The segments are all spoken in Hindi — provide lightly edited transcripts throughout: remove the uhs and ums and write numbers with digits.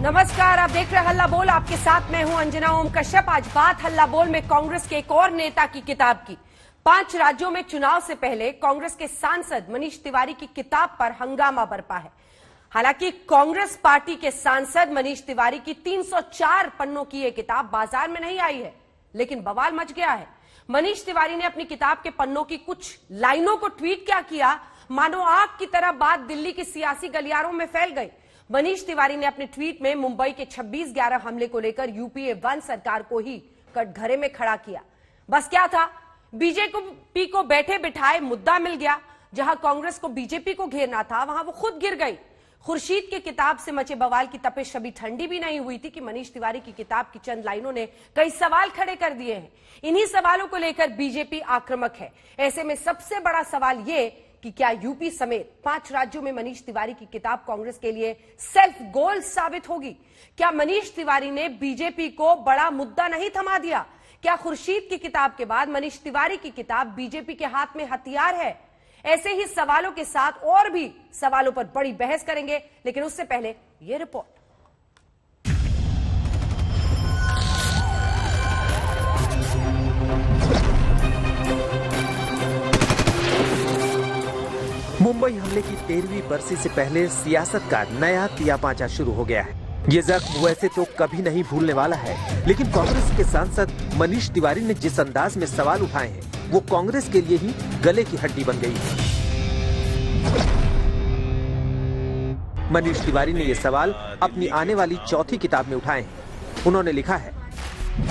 नमस्कार, आप देख रहे हैं हल्ला बोल। आपके साथ मैं हूं अंजना ओम कश्यप। आज बात हल्ला बोल में कांग्रेस के एक और नेता की किताब की। 5 राज्यों में चुनाव से पहले कांग्रेस के सांसद मनीष तिवारी की किताब पर हंगामा बरपा है। हालांकि कांग्रेस पार्टी के सांसद मनीष तिवारी की 304 पन्नों की यह किताब बाजार में नहीं आई है, लेकिन बवाल मच गया है। मनीष तिवारी ने अपनी किताब के पन्नों की कुछ लाइनों को ट्वीट क्या किया, मानो आग की तरह बात दिल्ली की सियासी गलियारों में फैल गई। मनीष तिवारी ने अपने ट्वीट में मुंबई के 26/11 हमले को लेकर यूपीए 1 सरकार को ही कटघरे में खड़ा किया। बस क्या था, बीजेपी को बैठे बिठाए मुद्दा मिल गया। जहां कांग्रेस को बीजेपी को घेरना था, वहां वो खुद गिर गई। खुर्शीद की किताब से मचे बवाल की तपिश अभी ठंडी भी नहीं हुई थी कि मनीष तिवारी की किताब की चंद लाइनों ने कई सवाल खड़े कर दिए हैं। इन्हीं सवालों को लेकर बीजेपी आक्रामक है। ऐसे में सबसे बड़ा सवाल ये कि क्या यूपी समेत 5 राज्यों में मनीष तिवारी की किताब कांग्रेस के लिए सेल्फ गोल साबित होगी? क्या मनीष तिवारी ने बीजेपी को बड़ा मुद्दा नहीं थमा दिया? क्या खुर्शीद की किताब के बाद मनीष तिवारी की किताब बीजेपी के हाथ में हथियार है? ऐसे ही सवालों के साथ और भी सवालों पर बड़ी बहस करेंगे, लेकिन उससे पहले यह रिपोर्ट। मुंबई हमले की 13वीं बरसी से पहले सियासत का नया तियापांचा शुरू हो गया है। ये जख्म वैसे तो कभी नहीं भूलने वाला है, लेकिन कांग्रेस के सांसद मनीष तिवारी ने जिस अंदाज में सवाल उठाए हैं, वो कांग्रेस के लिए ही गले की हड्डी बन गई है। मनीष तिवारी ने ये सवाल अपनी आने वाली चौथी किताब में उठाए हैं। उन्होंने लिखा है,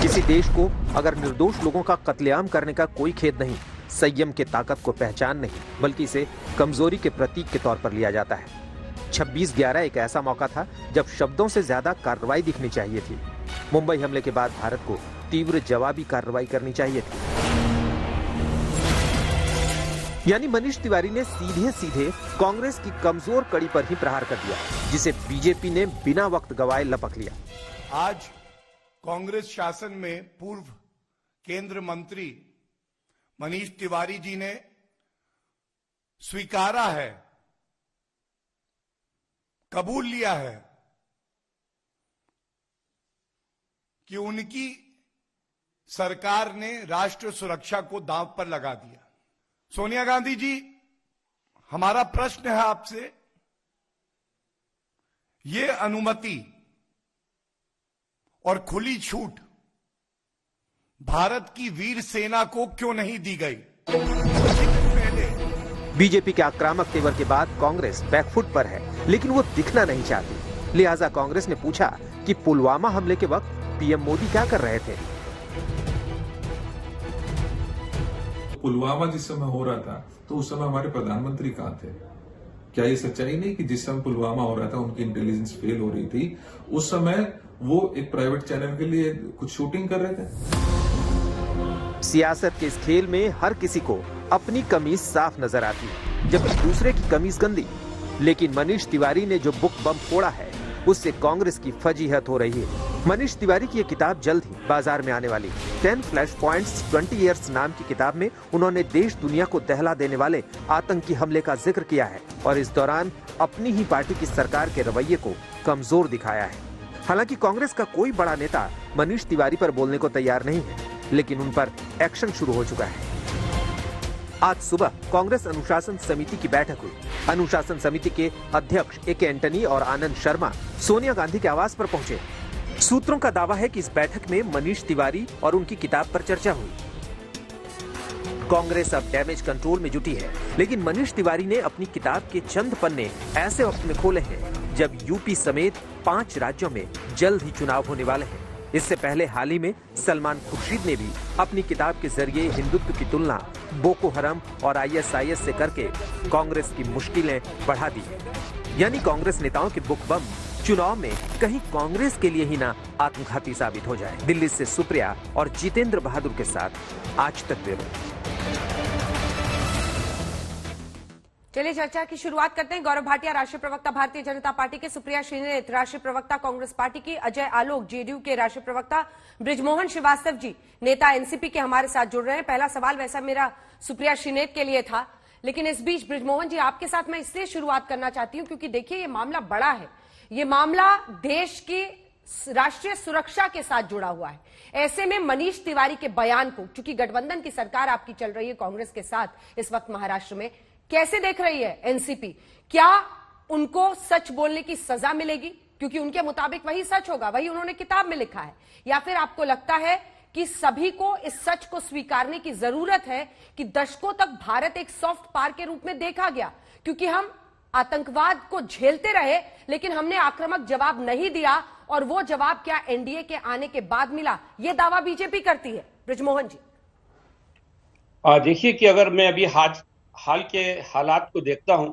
किसी देश को अगर निर्दोष लोगों का कत्लेआम करने का कोई खेद नहीं, संयम के ताकत को पहचान नहीं, बल्कि इसे कमजोरी के प्रतीक के तौर पर लिया जाता है। 26/11 एक ऐसा मौका था जब शब्दों से ज्यादा कार्रवाई दिखनी चाहिए थी। मुंबई हमले के बाद भारत को तीव्र जवाबी कार्रवाई करनी चाहिए थी। यानी मनीष तिवारी ने सीधे सीधे कांग्रेस की कमजोर कड़ी पर ही प्रहार कर दिया, जिसे बीजेपी ने बिना वक्त गवाए लपक लिया। आज कांग्रेस शासन में पूर्व केंद्र मंत्री मनीष तिवारी जी ने स्वीकारा है, कबूल लिया है कि उनकी सरकार ने राष्ट्र सुरक्षा को दांव पर लगा दिया। सोनिया गांधी जी, हमारा प्रश्न है आपसे, ये अनुमति और खुली छूट भारत की वीर सेना को क्यों नहीं दी गई? बीजेपी के आक्रामक तेवर के बाद कांग्रेस बैकफुट पर है, लेकिन वो दिखना नहीं चाहती। लिहाजा कांग्रेस ने पूछा कि पुलवामा हमले के वक्त पीएम मोदी क्या कर रहे थे। पुलवामा जिस समय हो रहा था, तो उस समय हमारे प्रधानमंत्री कहाँ थे? क्या ये सच्चाई नहीं कि जिस समय पुलवामा हो रहा था, उनकी इंटेलिजेंस फेल हो रही थी, उस समय वो एक प्राइवेट चैनल के लिए कुछ शूटिंग कर रहे थे? सियासत के इस खेल में हर किसी को अपनी कमीज साफ नजर आती है, जबकि दूसरे की कमीज गंदी। लेकिन मनीष तिवारी ने जो बुक बम फोड़ा है, उससे कांग्रेस की फजीहत हो रही है। मनीष तिवारी की यह किताब जल्द ही बाजार में आने वाली। 10 फ्लैश पॉइंट्स 20 ईयर्स नाम की किताब में उन्होंने देश दुनिया को दहला देने वाले आतंकी हमले का जिक्र किया है और इस दौरान अपनी ही पार्टी की सरकार के रवैये को कमजोर दिखाया है। हालांकि कांग्रेस का कोई बड़ा नेता मनीष तिवारी पर बोलने को तैयार नहीं है, लेकिन उन पर एक्शन शुरू हो चुका है। आज सुबह कांग्रेस अनुशासन समिति की बैठक हुई। अनुशासन समिति के अध्यक्ष ए.के. एंटनी और आनंद शर्मा सोनिया गांधी के आवास पर पहुंचे। सूत्रों का दावा है कि इस बैठक में मनीष तिवारी और उनकी किताब पर चर्चा हुई। कांग्रेस अब डैमेज कंट्रोल में जुटी है, लेकिन मनीष तिवारी ने अपनी किताब के चंद पन्ने ऐसे वक्त में खोले हैं जब यूपी समेत 5 राज्यों में जल्द ही चुनाव होने वाले हैं। इससे पहले हाल ही में सलमान खुर्शीद ने भी अपनी किताब के जरिए हिंदुत्व की तुलना बोको हराम और ISIS से करके कांग्रेस की मुश्किलें बढ़ा दी है। यानी कांग्रेस नेताओं के बुक बम चुनाव में कहीं कांग्रेस के लिए ही ना आत्मघाती साबित हो जाए। दिल्ली से सुप्रिया और जितेंद्र बहादुर के साथ आज तक ब्यूरो। चलिए चर्चा की शुरुआत करते हैं। गौरव भाटिया राष्ट्रीय प्रवक्ता भारतीय जनता पार्टी के, सुप्रिया श्रीनेत राष्ट्रीय प्रवक्ता कांग्रेस पार्टी की, अजय आलोक जेडीयू के राष्ट्रीय प्रवक्ता, ब्रिजमोहन श्रीवास्तव जी नेता एनसीपी के हमारे साथ जुड़ रहे हैं। पहला सवाल वैसा मेरा सुप्रिया श्रीनेत के लिए था, लेकिन इस बीच ब्रिजमोहन जी आपके साथ मैं इसलिए शुरुआत करना चाहती हूं क्योंकि देखिए ये मामला बड़ा है। ये मामला देश की राष्ट्रीय सुरक्षा के साथ जुड़ा हुआ है। ऐसे में मनीष तिवारी के बयान को, चूंकि गठबंधन की सरकार आपकी चल रही है कांग्रेस के साथ इस वक्त महाराष्ट्र में, कैसे देख रही है एनसीपी? क्या उनको सच बोलने की सजा मिलेगी क्योंकि उनके मुताबिक वही सच होगा, वही उन्होंने किताब में लिखा है, या फिर आपको लगता है कि सभी को इस सच को स्वीकारने की जरूरत है कि दशकों तक भारत एक सॉफ्ट पावर के रूप में देखा गया क्योंकि हम आतंकवाद को झेलते रहे लेकिन हमने आक्रामक जवाब नहीं दिया, और वो जवाब क्या एनडीए के आने के बाद मिला? ये दावा बीजेपी करती है। बृजमोहन जी, देखिए कि अगर मैं अभी हाल के हालात को देखता हूं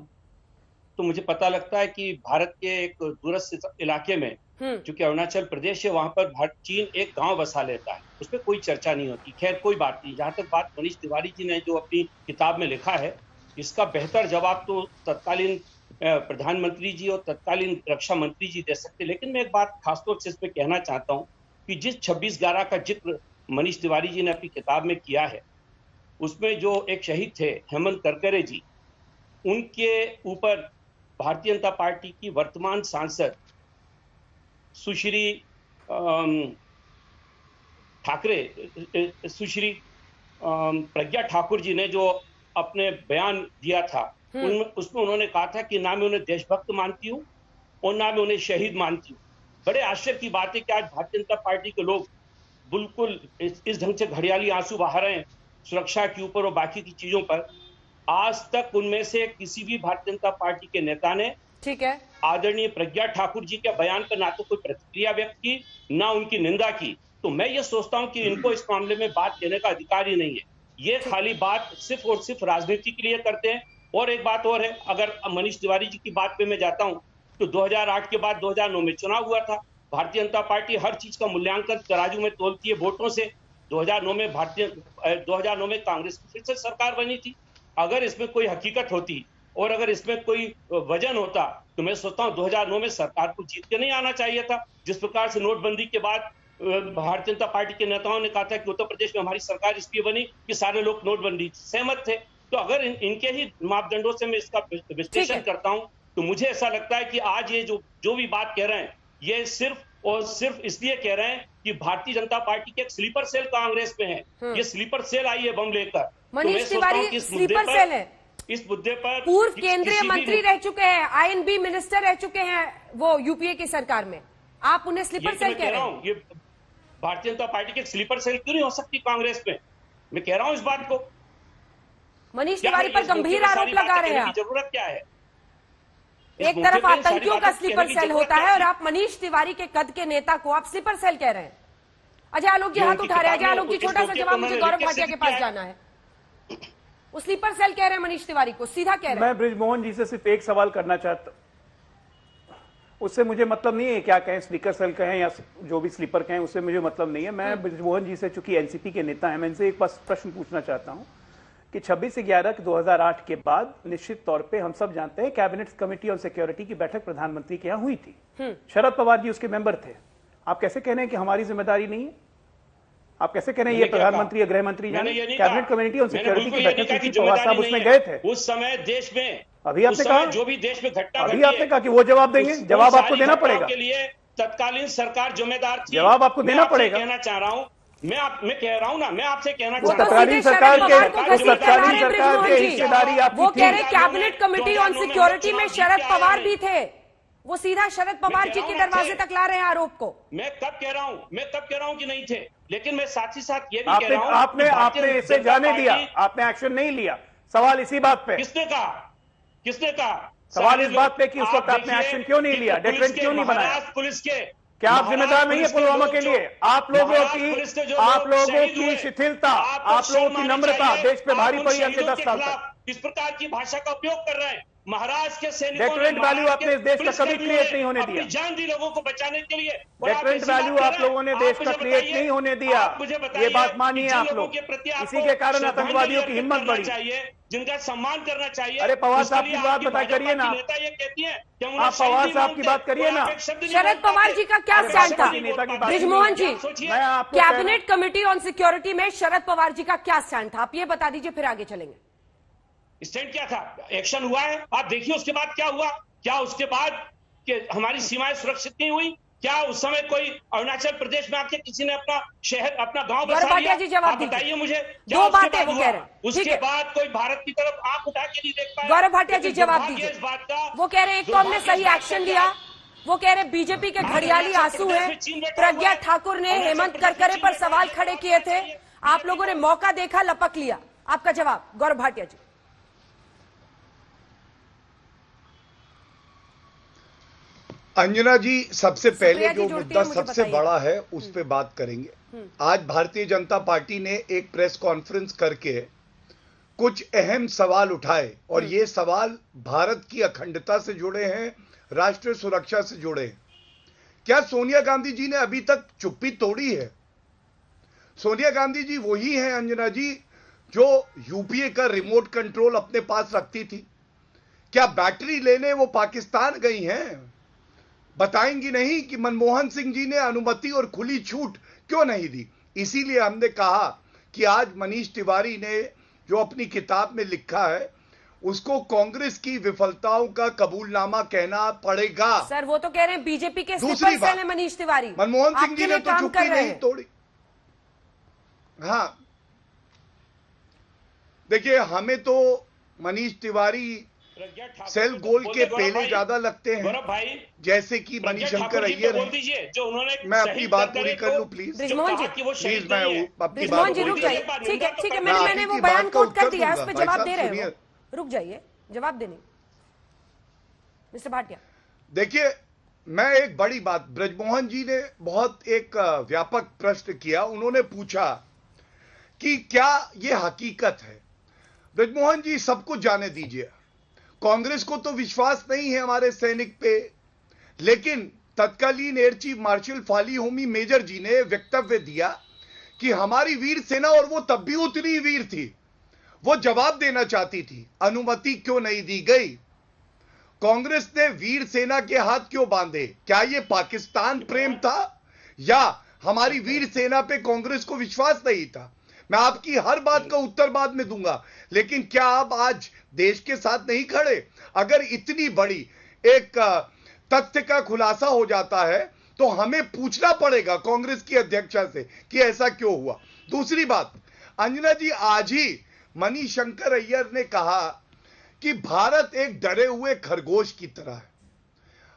तो मुझे पता लगता है कि भारत के एक दूरस्थ इलाके में, जो कि अरुणाचल प्रदेश है, वहां पर चीन एक गांव बसा लेता है, उस पर कोई चर्चा नहीं होती। खैर कोई बात नहीं। जहां तक बात मनीष तिवारी जी ने जो अपनी किताब में लिखा है, इसका बेहतर जवाब तो तत्कालीन प्रधानमंत्री जी और तत्कालीन रक्षा मंत्री जी दे सकते। लेकिन मैं एक बात खासतौर से इसमें कहना चाहता हूं कि जिस 26/11 का जिक्र मनीष तिवारी जी ने अपनी किताब में किया है, उसमें जो एक शहीद थे हेमंत करकरे जी, उनके ऊपर भारतीय जनता पार्टी की वर्तमान सांसद सुश्री प्रज्ञा ठाकुर जी ने जो अपने बयान दिया था, उसमें उन्होंने कहा था कि ना मैं उन्हें देशभक्त मानती हूँ और ना मैं उन्हें शहीद मानती हूँ। बड़े आश्चर्य की बात है कि आज भारतीय जनता पार्टी के लोग बिल्कुल इस ढंग से घड़ियाली आंसू बहा रहे हैं सुरक्षा के ऊपर और बाकी की चीजों पर। आज तक उनमें से किसी भी भारतीय जनता पार्टी के नेता ने, ठीक है, आदरणीय प्रज्ञा ठाकुर जी के बयान पर ना तो कोई प्रतिक्रिया व्यक्त की, ना उनकी निंदा की। तो मैं ये सोचता हूं कि इनको इस मामले में बात कहने का अधिकार ही नहीं है। ये खाली बात सिर्फ और सिर्फ राजनीति के लिए करते हैं। और एक बात और है, अगर मनीष तिवारी जी की बात पे मैं जाता हूं तो 2008 के बाद 2009 में चुनाव हुआ था। भारतीय जनता पार्टी हर चीज का मूल्यांकन तराजू में तोलती है वोटों से। 2009 में कांग्रेस की फिर से सरकार बनी थी। अगर इसमें कोई हकीकत होती और अगर इसमें कोई वजन होता तो मैं सोचता हूं 2009 में सरकार को जीत के नहीं आना चाहिए था। जिस प्रकार से नोटबंदी के बाद भारतीय जनता पार्टी के नेताओं ने कहा था कि उत्तर प्रदेश में हमारी सरकार इसलिए बनी कि सारे लोग नोटबंदी सहमत थे। तो अगर इनके ही मापदंडों से मैं इसका विश्लेषण करता हूं तो मुझे ऐसा लगता है कि आज ये जो भी बात कह रहे हैं, ये सिर्फ और सिर्फ इसलिए कह रहे हैं कि भारतीय जनता पार्टी के एक स्लीपर सेल कांग्रेस में है। ये स्लीपर सेल आई है बम लेकर। मनीष तिवारी स्लीपर सेल है। इस मुद्दे पर पूर्व केंद्रीय मंत्री रह चुके हैं, आईएनबी मिनिस्टर रह चुके हैं वो यूपीए की सरकार में, आप उन्हें स्लीपर सेल कह रहे हैं? ये भारतीय जनता पार्टी के स्लीपर सेल क्यों नहीं हो सकती कांग्रेस में? मैं कह रहा हूं इस बात को। मनीष तिवारी पर गंभीर आरोप लगा रहे हैं। जरूरत क्या है? एक तरफ आतंकियों का स्लीपर सेल होता है और आप मनीष तिवारी के कद के नेता को आप स्लीपर सेल कह रहे हैं। अजय आलोक जी हाथ उठा रहे हैं। अजय आलोक जी, छोटा सा जवाब मुझे गौरव भाटिया के पास जाना है। वो स्लीपर सेल कह रहे हैं मनीष तिवारी को, सीधा कह रहे हैं। मैं बृजमोहन जी से सिर्फ एक सवाल करना चाहता हूं, उससे मुझे मतलब नहीं है क्या कहें, स्लीपर सेल कहें या जो भी स्लीपर कहें, उससे मुझे मतलब नहीं है। मैं बृजमोहन जी से, चूंकि एनसीपी के नेता हैं, मैं इनसे एक प्रश्न पूछना चाहता हूं कि 26/11/2008 के बाद निश्चित तौर पे हम सब जानते हैं कैबिनेट कमेटी ऑन सिक्योरिटी की बैठक प्रधानमंत्री के यहां हुई थी। शरद पवार जी उसके मेंबर थे। आप कैसे कह रहे हैं कि हमारी जिम्मेदारी नहीं है? आप कैसे कह रहे हैं ये प्रधानमंत्री या गृह मंत्री जाने? कैबिनेट कमेटी ऑन सिक्योरिटी की बैठक की पवार साहब उसमें गए थे उस समय देश में। अभी आपने कहा, जो भी देश में घटना, अभी आपने कहा कि वो जवाब देंगे। जवाब आपको देना पड़ेगा। के लिए तत्कालीन सरकार जिम्मेदार थी। जवाब आपको देना पड़ेगा। कहना चाह रहा हूं मैं कह रहा हूं ना, मैं आपसे कहना चाह रहा हूं तत्कालीन सरकार के हिस्सेदारी आपकी थी। वो कह रहे कैबिनेट कमेटी ऑन सिक्योरिटी में शरद पवार भी थे। वो सीधा शरद पवार जी के दरवाजे तक ला रहे हैं आरोप को। मैं कब कह रहा हूं कि नहीं थे, लेकिन मैं साथ ही साथ ये भी कह रहा हूं आपने इसे जाने दिया, आपने एक्शन नहीं लिया। सवाल इसी बात पे। किसने कहा? सवाल इस बात पे कि उस वक्त आपने एक्शन क्यों नहीं लिया, डेटरेंट क्यों नहीं बनाया? पुलिस के क्या आप जिम्मेदार नहीं है पुलवामा के लिए? आप लोगों की शिथिलता, आप लोगों की नम्रता देश पे भारी पड़ी अगले 10 साल तक। इस प्रकार की भाषा का उपयोग कर रहे हैं। महाराष्ट्र के सैनिकों डेटरेंट वैल्यू आपने इस देश का कभी क्रिएट नहीं होने दिया। जान दी लोगों को बचाने के लिए। डेटरेंट वैल्यू आप लोगों ने देश का क्रिएट नहीं होने दिया। ये बात मानिए आप लोग। इसी के कारण आतंकवादियों की हिम्मत बढ़ी, जिनका सम्मान करना चाहिए। अरे पवार साहब की बात बता करिए ना, ये कहती है आप पवार साहब की बात करिए ना। शरद पवार जी का क्या स्टैंड था? बृजमोहन जी, कैबिनेट कमेटी ऑन सिक्योरिटी में शरद पवार जी का क्या स्टैंड था? आप ये बता दीजिए, फिर आगे चलेंगे। स्टैंड क्या था? एक्शन हुआ है, आप देखिए उसके बाद क्या हुआ। क्या उसके बाद कि हमारी सीमाएं सुरक्षित नहीं हुई? क्या उस समय कोई अरुणाचल प्रदेश में आके किसी ने अपना शहर, अपना गांव बसा भाटिया लिया? जी जवाब आप दीजिए। बताइए मुझे, क्या दो उसके बातें बाद वो हुआ? कह रहे हैं। ठीक उसके है। बाद कोई भारत की तरफ आंख उठा के नहीं देख पाया। गौरव भाटिया जी लेकिन जवाब दुर्भाग्य दीजिए। इस बात का, वो कह रहे हैं एक तो हमने दुर्भाग्य सही इस बात एक्शन का लिया, क्या- वो कह रहे बीजेपी के घड़ियाली आंसू हैं। प्रज्ञा ठाकुर ने हेमंत करकरे पर सवाल खड़े किए थे, आप लोगों ने मौका देखा, लपक लिया। आपका जवाब गौरव भाटिया जी। अंजना जी, सबसे पहले सुप्रिया जी जो जुड़ती मुद्दा हैं, मुझे सबसे बताइए। बड़ा है उस पे बात करेंगे। आज भारतीय जनता पार्टी ने एक प्रेस कॉन्फ्रेंस करके कुछ अहम सवाल उठाए और ये सवाल भारत की अखंडता से जुड़े हैं, राष्ट्रीय सुरक्षा से जुड़े हैं। क्या सोनिया गांधी जी ने अभी तक चुप्पी तोड़ी है? सोनिया गांधी जी वही हैं अंजना जी जो यूपीए का रिमोट कंट्रोल अपने पास रखती थी। क्या बैटरी लेने वो पाकिस्तान गई हैं? बताएंगी नहीं कि मनमोहन सिंह जी ने अनुमति और खुली छूट क्यों नहीं दी? इसीलिए हमने कहा कि आज मनीष तिवारी ने जो अपनी किताब में लिखा है उसको कांग्रेस की विफलताओं का कबूलनामा कहना पड़ेगा। सर वो तो कह रहे हैं बीजेपी के दूसरी स्लीपर्स बात, हैं मनीष तिवारी, मनमोहन सिंह आपके जी ने लिए तो काम चुप्पी कर रहे नहीं हैं। तोड़ी। हाँ, देखिए हमें तो मनीष तिवारी सेल गोल के पहले ज्यादा लगते हैं, गौरव भाई, जैसे कि मणिशंकर अय्यर बोल है। दीजिए जो उन्होंने मैं अपनी शहीद बात कर पूरी करे कर तो- लूं प्लीज। जो ब्रिजमोहन कहा जी, कि वो शहीद प्लीज मैं नहीं है। अपनी बात ब्रिजमोहन जी रुक पूरी जाइए। कर ठीक है ठीक है, मैं मैंने आपकी वो बात बयान का कोट कर उत्तर दिया है, उस दूंगा। पर भाई जवाब साहब दे रहे सुनिए। हो। रुक जाइए, जवाब देने मिस्टर भाटिया। देखिए, मैं एक बड़ी बात, ब्रजमोहन जी ने बहुत एक व्यापक प्रश्न किया। उन्होंने पूछा कि क्या ये हकीकत है? ब्रजमोहन जी, सब कुछ जाने दीजिए, कांग्रेस को तो विश्वास नहीं है हमारे सैनिक पे, लेकिन तत्कालीन air chief marshal Fali Homi Major ji ने वक्तव्य दिया कि हमारी वीर सेना, और वो तब भी उतनी वीर थी, वो जवाब देना चाहती थी, अनुमति क्यों नहीं दी गई? कांग्रेस ने वीर सेना के हाथ क्यों बांधे? क्या ये पाकिस्तान प्रेम था या हमारी वीर सेना पे कांग्रेस को विश्वास नहीं था? मैं आपकी हर बात का उत्तर बाद में दूंगा, लेकिन क्या आप आज देश के साथ नहीं खड़े? अगर इतनी बड़ी एक तथ्य का खुलासा हो जाता है तो हमें पूछना पड़ेगा कांग्रेस की अध्यक्षा से कि ऐसा क्यों हुआ। दूसरी बात, अंजना जी, आज ही मणिशंकर अय्यर ने कहा कि भारत एक डरे हुए खरगोश की तरह है।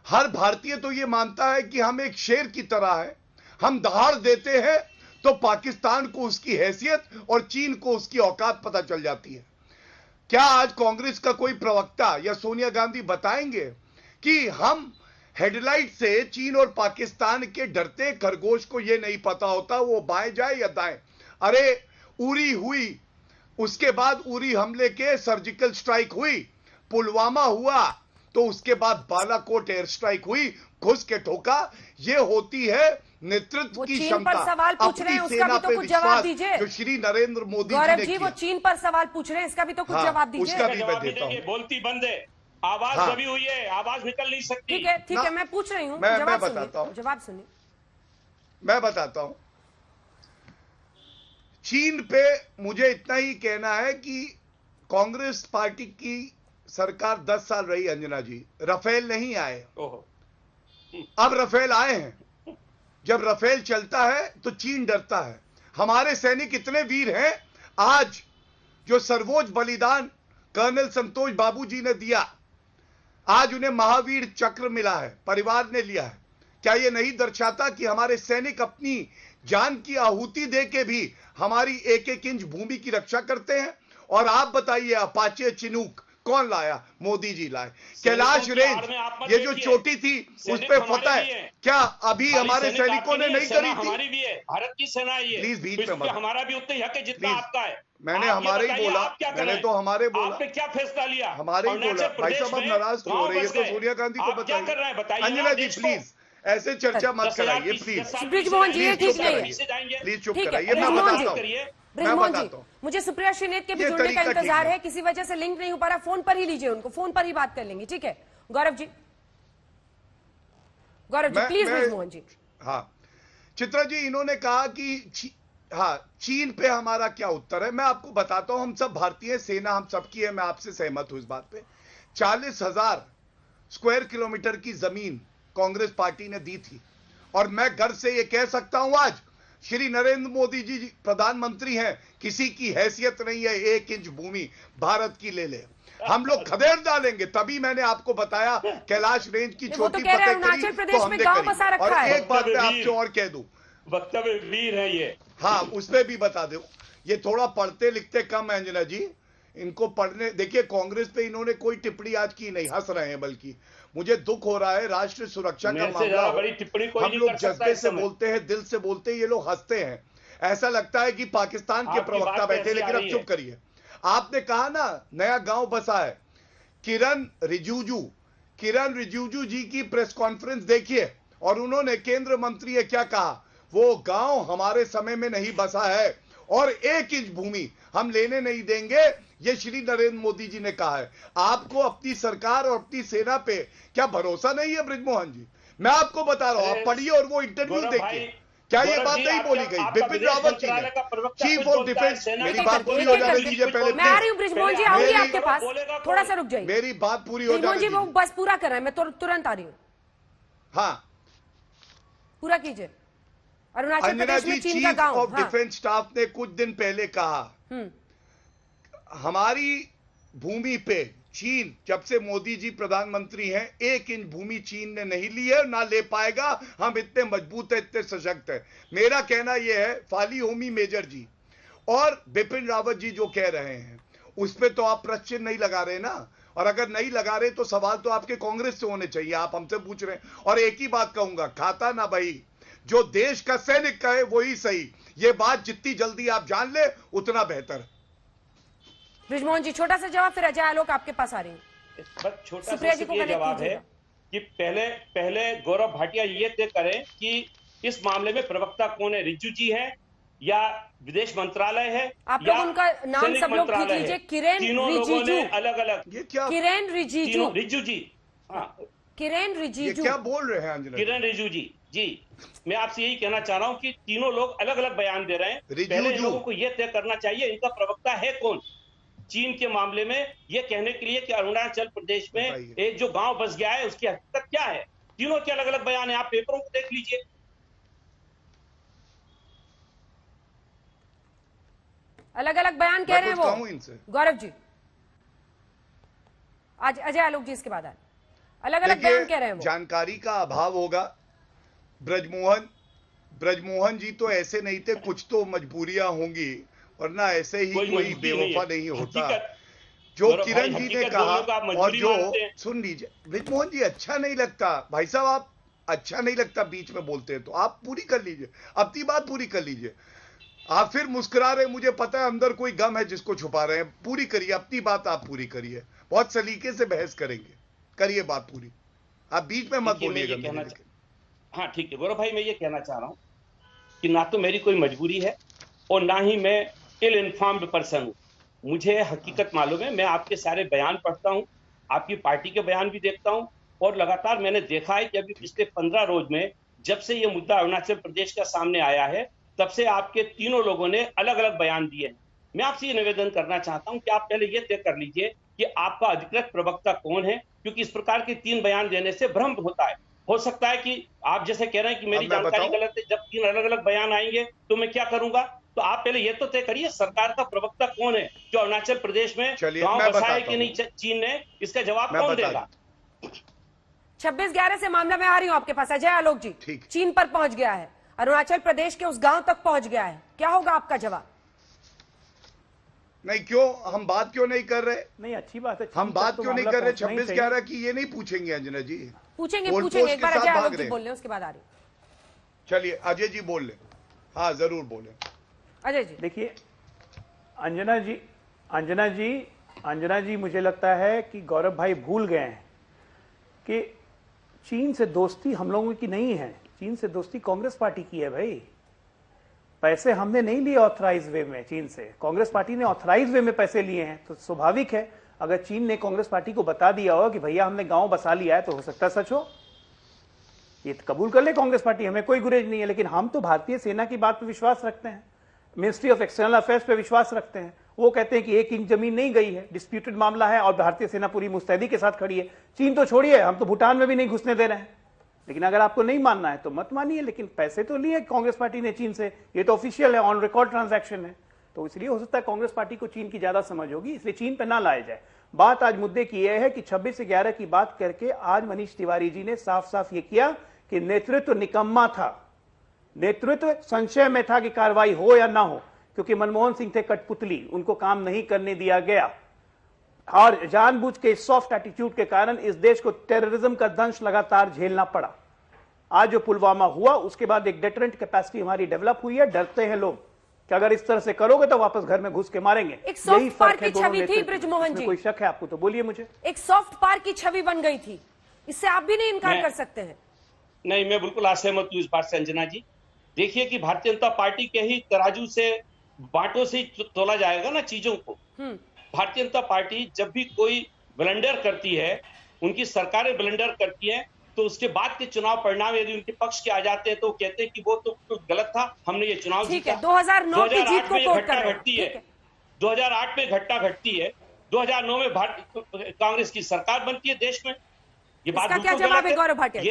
हर भारतीय तो यह मानता है कि हम एक शेर की तरह है, हम दहाड़ देते हैं तो पाकिस्तान को उसकी हैसियत और चीन को उसकी औकात पता चल जाती है। क्या आज कांग्रेस का कोई प्रवक्ता या सोनिया गांधी बताएंगे कि हम हेडलाइट से चीन और पाकिस्तान के डरते खरगोश को यह नहीं पता होता वो बाएं जाए या दाएं? अरे उरी हुई, उसके बाद उरी हमले के सर्जिकल स्ट्राइक हुई, पुलवामा हुआ, तो उसके बाद बालाकोट एयर स्ट्राइक हुई, घुस के ठोका। ये होती है नेतृत्व वो की चीन पर क्षमता। सवाल पूछ रहे हैं, अपनी उसका भी सेना तो पे कुछ जवाब विश्वास दीजिए। जो श्री नरेंद्र मोदी गौरव जी जी, ने वो किया। चीन पर सवाल पूछ रहे हैं, इसका भी तो कुछ हाँ, जवाब दीजिए। उसका भी मैं जवाब देता देंगे, हूं। बोलती बंद है, आवाज हाँ। दबी हुई है, आवाज निकल नहीं सकती। ठीक है, मैं पूछ रही हूँ, मैं जवाब बताता हूं। सुनिए, जवाब सुनिए। मैं बताता हूं। चीन पे मुझे इतना ही कहना है कि कांग्रेस पार्टी की सरकार 10 साल रही अंजना जी, रफेल नहीं आए, ओहो, अब रफेल आए हैं। जब रफेल चलता है तो चीन डरता है। हमारे सैनिक इतने वीर हैं, आज जो सर्वोच्च बलिदान कर्नल संतोष बाबू जी ने दिया, आज उन्हें महावीर चक्र मिला है, परिवार ने लिया है। क्या यह नहीं दर्शाता कि हमारे सैनिक अपनी जान की आहुति दे के भी हमारी एक एक इंच भूमि की रक्षा करते हैं? और आप बताइए, अपाचे चिनूक कौन लाया? मोदी जी लाए। कैलाश रेंज, ये जो चोटी थी उस पे फतह है, क्या अभी हमारे सैनिकों ने नहीं करी थी? हमारी भी है, भारत की सेना है ये, प्लीज बीच में मत। हमारा भी उतना ही हक है जितना प्लीज। आपका है। मैंने आप ये हमारे ही बताइए, बोला, आप क्या कर मैंने रहे तो हैं? हमारे बोला, आपने क्या फैसला लिया? हमारे ही बोला। भाई साहब, आप नाराज क्यों हो रहे हैं? ये तो सोनिया गांधी को क्या कर रहे हैं बताइए। बताइए अंजना ना, जी देश को। प्लीज ऐसे चर्चा मत कराइए, प्लीज ब्रिजमोहन जी, ये ठीक नहीं है। प्लीज चुप ठीक है, कराइए। मैं ब्रिजमोहन बताता जी, हूं, मैं ब्रिजमोहन जी, बताता हूं। मुझे सुप्रिया श्रीनेत के भी ये जुड़ने का तरीका ठीक इंतजार है। है, किसी वजह से लिंक नहीं हो पा रहा, फोन पर ही लीजिए उनको, फोन पर ही बात कर लेंगे। ठीक है गौरव जी, गौरव जी प्लीज। ब्रिजमोहन जी, हाँ चित्रा जी, इन्होंने कहा कि हाँ चीन पे हमारा क्या उत्तर है। मैं आपको बताता हूं, हम सब भारतीय सेना हम सबकी है, मैं आपसे सहमत हूं इस बात पे। 40,000 स्क्वायर किलोमीटर की जमीन कांग्रेस पार्टी ने दी थी। और मैं गर्व से ये कह सकता हूं आज श्री नरेंद्र मोदी जी प्रधानमंत्री हैं, किसी की हैसियत नहीं है 1 इंच भूमि भारत की ले ले। हम लोग खदेड़ डालेंगे। तभी मैंने आपको बताया कैलाश रेंज की छोटी फतेह करी तो हमने करी। और एक बात मैं आपसे और कह दूं, वक्तव्य वीर है ये। हाँ, उसमें भी बता दो, ये थोड़ा पढ़ते लिखते कम है अंजना जी, इनको पढ़ने देखिए। कांग्रेस पे इन्होंने कोई टिप्पणी आज की नहीं, हंस रहे हैं। बल्कि मुझे दुख हो रहा है, राष्ट्रीय सुरक्षा का मामला हो, बड़ी टिप्पणी कोई हम नहीं लोग कर सकता जज्बे से इस समय। बोलते हैं, दिल से बोलते हैं, ये लोग हंसते हैं। ऐसा लगता है कि पाकिस्तान के आपकी प्रवक्ता बात बैठे। ऐसी लेकिन आ अब रही चुप है। करिए। आपने कहा ना नया गांव बसा है, किरण रिजिजू जी की प्रेस कॉन्फ्रेंस देखिए, और उन्होंने केंद्र मंत्री है क्या कहा, वो गांव हमारे समय में नहीं बसा है और 1 इंच भूमि हम लेने नहीं देंगे, ये श्री नरेंद्र मोदी जी ने कहा है। आपको अपनी सरकार और अपनी सेना पे क्या भरोसा नहीं है ब्रिजमोहन जी? मैं आपको बता रहा हूं, आप पढ़िए और वो इंटरव्यू देखिए। क्या ये बात नहीं बोली गई बिपिन रावत जी ने, चीफ ऑफ डिफेंस? मेरी बात पूरी हो जाने दीजिए पहले। मैं आ रही हूँ ब्रिजमोहन जी, आऊंगी आपके पास, थोड़ा सा रुक जाइए। मेरी बात पूरी हो ब्रिजमोहन जाने जी वो दीजिए। बस पूरा कर रहे हैं, मैं तुरंत आ रही हूँ। हाँ पूरा कीजिए। अरुणाचल अंजना प्रदेश जी, में चीन का चीफ गांव। ऑफ डिफेंस स्टाफ ने कुछ दिन पहले कहा हमारी भूमि पे चीन, जब से मोदी जी प्रधानमंत्री हैं, 1 इंच भूमि चीन ने नहीं ली है, ना ले पाएगा। हम इतने मजबूत है, इतने सशक्त है। मेरा कहना यह है, फाली होमी मेजर जी और बिपिन रावत जी जो कह रहे हैं उस पे तो आप प्रश्न नहीं लगा रहे ना। और अगर नहीं लगा रहे तो सवाल तो आपके कांग्रेस से होने चाहिए, आप हमसे पूछ रहे हैं। और एक ही बात कहूंगा, खाता ना भाई, जो देश का सैनिक कहे वही सही। ये बात जितनी जल्दी आप जान ले उतना बेहतर। ब्रिजमोहन जी छोटा सा जवाब, फिर अजय आलोक आपके पास आ रही हूँ। बस छोटा सुप्रिया सा जी को ये कनेक्ट जवाब है कीजिएगा। कि पहले गौरव भाटिया ये तय करें कि इस मामले में प्रवक्ता कौन है, रिजिजू जी है या विदेश मंत्रालय है आप या लोग उनका नाम सैनिक सब लोग लिख मंत्रालय लीजिए। है। किरेन तीनों लोगों ने रिजिजू। अलग अलग, ये क्या, किरेन रिजिजू। रिजिजू जी, हाँ किरेन ये रिजिजू। क्या बोल रहे हैं अंजना जी? किरण रिजिजू जी, मैं आपसे यही कहना चाह रहा हूं कि तीनों लोग अलग अलग बयान दे रहे हैं। पहले इन लोगों को यह तय करना चाहिए इनका प्रवक्ता है कौन चीन के मामले में, यह कहने के लिए कि अरुणाचल प्रदेश में एक जो गांव बस गया है उसकी हकीकत क्या है। तीनों के अलग अलग बयान है, आप पेपरों को देख लीजिए। अलग अलग बयान कह रहे हैं वो। इनसे गौरव जी, आज अजय आलोक जी इसके बाद आए। अलग अलग बयान कह रहे हैं वो। जानकारी का अभाव होगा। ब्रजमोहन जी तो ऐसे नहीं थे, कुछ तो मजबूरियां होंगी, वरना ऐसे ही कोई बेवफा नहीं होता। जो किरण जी ने कहा और जो, सुन लीजिए ब्रिजमोहन जी, अच्छा नहीं लगता भाई साहब, आप अच्छा नहीं लगता बीच में बोलते हैं, तो आप पूरी कर लीजिए, अपनी बात पूरी कर लीजिए। आप फिर मुस्कुरा रहे, मुझे पता है अंदर कोई गम है जिसको छुपा रहे हैं। पूरी करिए अपनी बात, आप पूरी करिए। बहुत सलीके से बहस करेंगे, करिए बात पूरी, आप बीच में मत बोलिएगा। हाँ ठीक है गौरव भाई, मैं ये कहना चाह रहा हूं कि ना तो मेरी कोई मजबूरी है और ना ही मैं इल इन्फॉर्म्ड पर्सन हूं। मुझे हकीकत मालूम है, मैं आपके सारे बयान पढ़ता हूं, आपकी पार्टी के बयान भी देखता हूं, और लगातार मैंने देखा है कि अभी पिछले 15 रोज में जब से ये मुद्दा अरुणाचल प्रदेश का सामने आया है, तब से आपके तीनों लोगों ने अलग अलग बयान दिए हैं। मैं आपसे ये निवेदन करना चाहता हूं कि आप पहले ये तय कर लीजिए कि आपका अधिकृत प्रवक्ता कौन है, क्योंकि इस प्रकार के 3 बयान देने से भ्रम होता है। हो सकता है कि आप जैसे कह रहे हैं कि मेरी जानकारी गलत है, जब 3 अलग अलग बयान आएंगे तो मैं क्या करूंगा। तो आप पहले ये तो तय करिए सरकार का प्रवक्ता कौन है जो अरुणाचल प्रदेश में गांव बसाए कि नहीं चीन ने, इसका जवाब कौन देगा। 26/11 से मामला में आ रही हूं आपके पास अजय आलोक जी। चीन पर पहुंच गया है, अरुणाचल प्रदेश के उस गांव तक पहुंच गया है, क्या होगा आपका जवाब? नहीं, क्यों हम बात क्यों नहीं कर रहे? नहीं, अच्छी बात है, हम बात क्यों नहीं कर रहे? 26/11 की ये नहीं पूछेंगे अंजना जी? पूछेंगे एक बार अजय आलोक जी बोल रहे हैं, उसके बाद आ रही। चलिए अजय जी बोल ले। हाँ जरूर बोले अजय जी। देखिए अंजना जी मुझे लगता है कि गौरव भाई भूल गए हैं कि चीन से दोस्ती हम लोगों की नहीं है, चीन से दोस्ती कांग्रेस पार्टी की है भाई। पैसे हमने नहीं लिए ऑथराइज वे में चीन से, कांग्रेस पार्टी ने ऑथराइज वे में पैसे लिए हैं। तो स्वाभाविक है अगर चीन ने कांग्रेस पार्टी को बता दिया हो कि भैया हमने गांव बसा लिया है, तो हो सकता है सच हो, ये तो कबूल कर ले कांग्रेस पार्टी, हमें कोई गुरेज नहीं है। लेकिन हम तो भारतीय सेना की बात पर विश्वास रखते हैं, मिनिस्ट्री ऑफ एक्सटर्नल अफेयर्स पे विश्वास रखते हैं, वो कहते हैं कि 1 इंच जमीन नहीं गई है, डिस्प्यूटेड मामला है और भारतीय सेना पूरी मुस्तैदी के साथ खड़ी है। चीन तो छोड़िए, हम तो भूटान में भी नहीं घुसने दे रहे हैं। लेकिन अगर आपको नहीं मानना है तो मत मानिए, लेकिन पैसे तो लिए कांग्रेस पार्टी ने चीन से, ये तो ऑफिशियल है, ऑन रिकॉर्ड ट्रांजैक्शन है। तो इसलिए हो सकता है कांग्रेस पार्टी को चीन की ज्यादा समझ होगी, इसलिए चीन पे ना लाया जाए। बात आज मुद्दे की यह है कि 26/11 की बात करके आज मनीष तिवारी जी ने साफ साफ ये किया कि नेतृत्व निकम्मा था, नेतृत्व संशय में था कि कार्रवाई हो या ना हो, क्योंकि मनमोहन सिंह थे कठपुतली, उनको काम नहीं करने दिया गया और जानबूझ के सॉफ्ट एटीट्यूड के कारण इस देश को टेररिज्म का दंश लगातार झेलना पड़ा। आज जो पुलवामा हुआ उसके बाद एक डेटरेंट कैपेसिटी हमारी डेवलप हुई है। डरते हैं लोग कि अगर इस तरह से करोगे तो वापस घर में घुस के मारेंगे। एक सॉफ्ट पावर की छवि थी ब्रिजमोहन जी, कोई शक है आपको तो बोलिए मुझे। एक सॉफ्ट पावर की छवि बन गई थी, इससे आप भी नहीं इनकार कर सकते हैं। नहीं, मैं बिल्कुल असहमत हूं इस बात से अंजना जी। देखिए कि भारतीय जनता पार्टी के ही तराजू से बांटों से तोला जाएगा ना चीजों को। भारतीय जनता पार्टी जब भी कोई ब्लंडर करती है, उनकी सरकारें ब्लंडर करती हैं, तो उसके बाद के चुनाव परिणाम यदि उनके पक्ष के आ जाते हैं तो कहते हैं कि वो तो गलत था, हमने ये चुनाव जीता। 2009 की जीत को कोट कर रहे हैं। घटती है, 2008 में घटना घटती है, 2009 में कांग्रेस की सरकार बनती है देश में। ये बात क्या जवाब है गौरव भाटिया?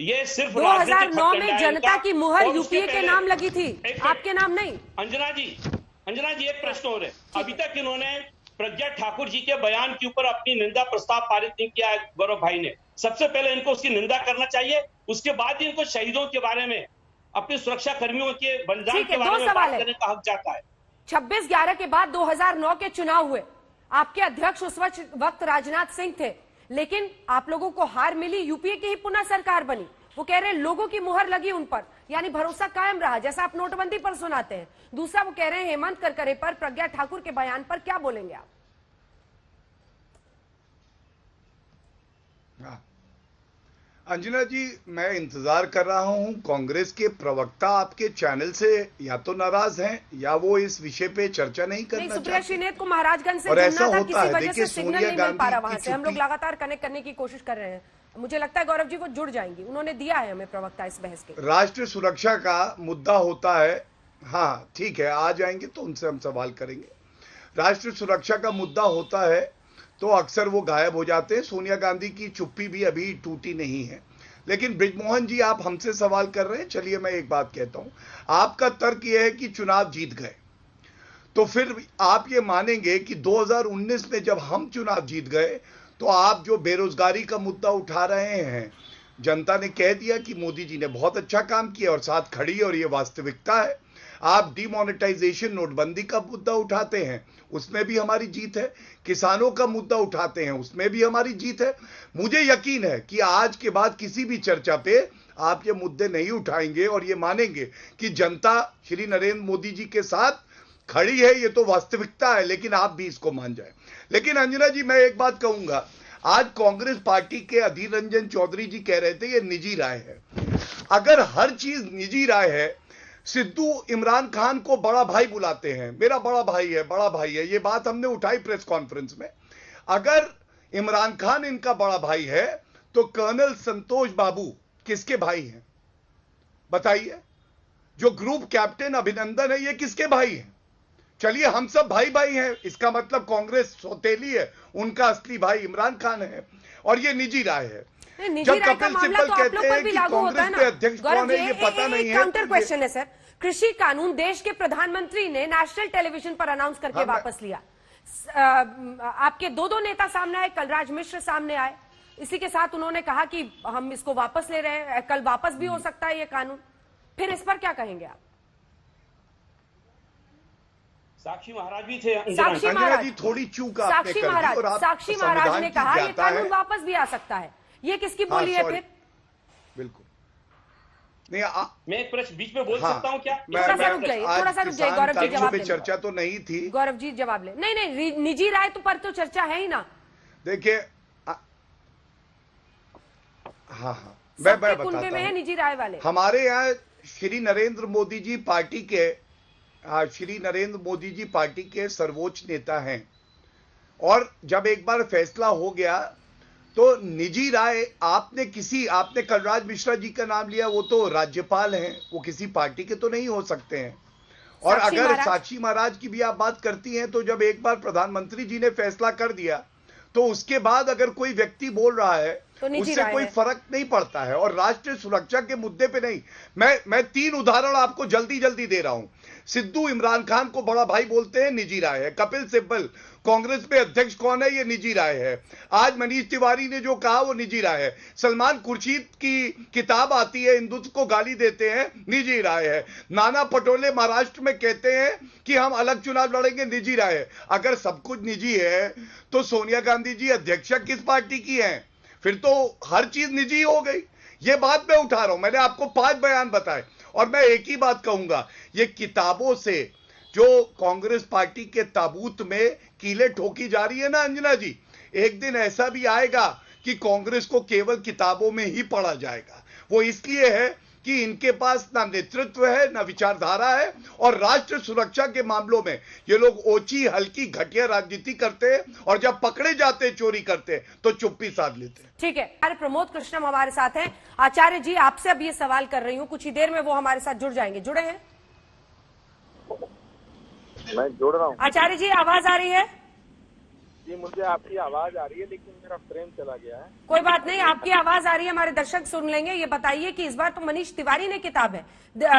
ये सिर्फ 2009 में जनता की मुहर यूपीए के नाम लगी थी, आपके नाम नहीं। अंजना जी एक प्रश्न और है। अभी तक इन्होंने प्रज्ञा ठाकुर जी के बयान के ऊपर अपनी निंदा प्रस्ताव पारित नहीं किया है गौरव भाई ने। सबसे पहले इनको उसकी निंदा करना चाहिए, उसके बाद ही इनको शहीदों के बारे में, अपने सुरक्षा कर्मियों के बलिदान के बारे में बात करने का हक जाता है। 26/11 के बाद 2009 के चुनाव हुए, आपके अध्यक्ष उस वक्त राजनाथ सिंह थे, लेकिन आप लोगों को हार मिली, यूपीए की ही पुनः सरकार बनी। वो कह रहे हैं लोगों की मुहर लगी उन पर, यानी भरोसा कायम रहा, जैसा आप नोटबंदी पर सुनाते हैं। दूसरा वो कह रहे हैं हेमंत करकरे पर, प्रज्ञा ठाकुर के बयान पर क्या बोलेंगे आप? अंजना जी, मैं इंतजार कर रहा हूं कांग्रेस के प्रवक्ता आपके चैनल से या तो नाराज हैं या वो इस विषय पे चर्चा नहीं करना चाहते। सुप्रिया श्रीनेत को महाराजगंज से और ऐसा जुड़ना था, होता किसी है। वजह से सिग्नल नहीं मिल पा रहा वहां से। हम लोग छुट्टी लगातार कनेक्ट करने की कोशिश कर रहे हैं, मुझे लगता है गौरव जी वो जुड़ जाएंगी, उन्होंने दिया है हमें प्रवक्ता इस बहस के। राष्ट्रीय सुरक्षा का मुद्दा होता है, हाँ ठीक है, आ जाएंगे तो उनसे हम सवाल करेंगे। राष्ट्रीय सुरक्षा का मुद्दा होता है तो अक्सर वो गायब हो जाते हैं। सोनिया गांधी की चुप्पी भी अभी टूटी नहीं है। लेकिन ब्रिजमोहन जी, आप हमसे सवाल कर रहे हैं, चलिए मैं एक बात कहता हूं। आपका तर्क यह है कि चुनाव जीत गए, तो फिर आप ये मानेंगे कि 2019 में जब हम चुनाव जीत गए तो आप जो बेरोजगारी का मुद्दा उठा रहे हैं, जनता ने कह दिया कि मोदी जी ने बहुत अच्छा काम किया और साथ खड़ी, और ये वास्तविकता है। आप डिमोनेटाइजेशन, नोटबंदी का मुद्दा उठाते हैं, उसमें भी हमारी जीत है। किसानों का मुद्दा उठाते हैं, उसमें भी हमारी जीत है। मुझे यकीन है कि आज के बाद किसी भी चर्चा पे आप ये मुद्दे नहीं उठाएंगे और ये मानेंगे कि जनता श्री नरेंद्र मोदी जी के साथ खड़ी है। ये तो वास्तविकता है, लेकिन आप भी इसको मान जाए। लेकिन अंजना जी, मैं एक बात कहूंगा, आज कांग्रेस पार्टी के अधीर रंजन चौधरी जी कह रहे थे ये निजी राय है। अगर हर चीज निजी राय है, सिद्धू इमरान खान को बड़ा भाई बुलाते हैं, मेरा बड़ा भाई है, बड़ा भाई है, ये बात हमने उठाई प्रेस कॉन्फ्रेंस में। अगर इमरान खान इनका बड़ा भाई है तो कर्नल संतोष बाबू किसके भाई हैं बताइए? जो ग्रुप कैप्टन अभिनंदन है, ये किसके भाई हैं? चलिए, हम सब भाई भाई हैं, इसका मतलब कांग्रेस सौतेली है, उनका असली भाई इमरान खान है, और ये निजी राय है। निजी राय का मामला तो आप लोग पर भी लागू होता है ना। गौरव जी, ये पता नहीं है। काउंटर क्वेश्चन है सर, कृषि कानून देश के प्रधानमंत्री ने नेशनल टेलीविजन पर अनाउंस करके वापस लिया। आपके दो नेता सामने आए, कलराज मिश्र सामने आए, इसी के साथ उन्होंने कहा कि हम इसको वापस ले रहे हैं, कल वापस भी हो सकता है ये कानून। फिर इस पर क्या कहेंगे आप? साक्षी महाराज भी थे। साक्षी महाराज, थोड़ी चूक साक्षी महाराज ने कहा ये कानून वापस भी आ सकता है, ये किसकी बोली है फिर? बिल्कुल नहीं। मैं एक प्रश्न बीच में बोल सकता हूं क्या? थोड़ा सा रुक जाइए गौरव जी, जवाब पे चर्चा तो नहीं थी। गौरव जी जवाब ले। नहीं, निजी राय तो पर तो चर्चा है ही ना। देखिए, हाँ, मैं बताता में है निजी राय वाले। हमारे यहाँ श्री नरेंद्र मोदी जी पार्टी के सर्वोच्च नेता हैं, और जब एक बार फैसला हो गया तो निजी राय आपने कलराज मिश्रा जी का नाम लिया, वो तो राज्यपाल हैं, वो किसी पार्टी के तो नहीं हो सकते हैं। और साक्षी अगर महाराज? साक्षी महाराज की भी आप बात करती हैं तो जब एक बार प्रधानमंत्री जी ने फैसला कर दिया तो उसके बाद अगर कोई व्यक्ति बोल रहा है तो निजी उससे राय कोई है। फर्क नहीं पड़ता है। और राष्ट्रीय सुरक्षा के मुद्दे पे नहीं, मैं 3 उदाहरण आपको जल्दी दे रहा हूं। सिद्धू इमरान खान को बड़ा भाई बोलते हैं, निजी राय है। कपिल सिब्बल कांग्रेस में अध्यक्ष कौन है, ये निजी राय है। आज मनीष तिवारी ने जो कहा वो निजी राय है। सलमान खुर्शीद की किताब आती है, हिंदुत्व को गाली देते हैं, निजी राय है। नाना पटोले महाराष्ट्र में कहते हैं कि हम अलग चुनाव लड़ेंगे, निजी राय है। अगर सब कुछ निजी है तो सोनिया गांधी जी अध्यक्षा किस पार्टी की हैं? फिर तो हर चीज निजी हो गई। ये बात मैं उठा रहा हूं, मैंने आपको 5 बयान बताए और मैं एक ही बात कहूंगा, ये किताबों से जो कांग्रेस पार्टी के ताबूत में कीलें ठोकी जा रही है ना अंजना जी, एक दिन ऐसा भी आएगा कि कांग्रेस को केवल किताबों में ही पढ़ा जाएगा। वो इसलिए है कि इनके पास ना नेतृत्व है ना विचारधारा है, और राष्ट्र सुरक्षा के मामलों में ये लोग ओछी हल्की घटिया राजनीति करते हैं, और जब पकड़े जाते चोरी करते तो चुप्पी साध लेते हैं। ठीक है, हमारे प्रमोद कृष्णम हमारे साथ हैं। आचार्य जी, आपसे अब ये सवाल कर रही हूं, कुछ ही देर में वो हमारे साथ जुड़ जाएंगे। जुड़े हैं? मैं जोड़ रहा हूँ। आचार्य जी, आवाज आ रही है? जी, मुझे आपकी आवाज आ रही है लेकिन मेरा फ्रेम चला गया है। कोई बात नहीं, आपकी आवाज आ रही है, हमारे दर्शक सुन लेंगे। ये बताइए कि इस बार तो मनीष तिवारी ने किताब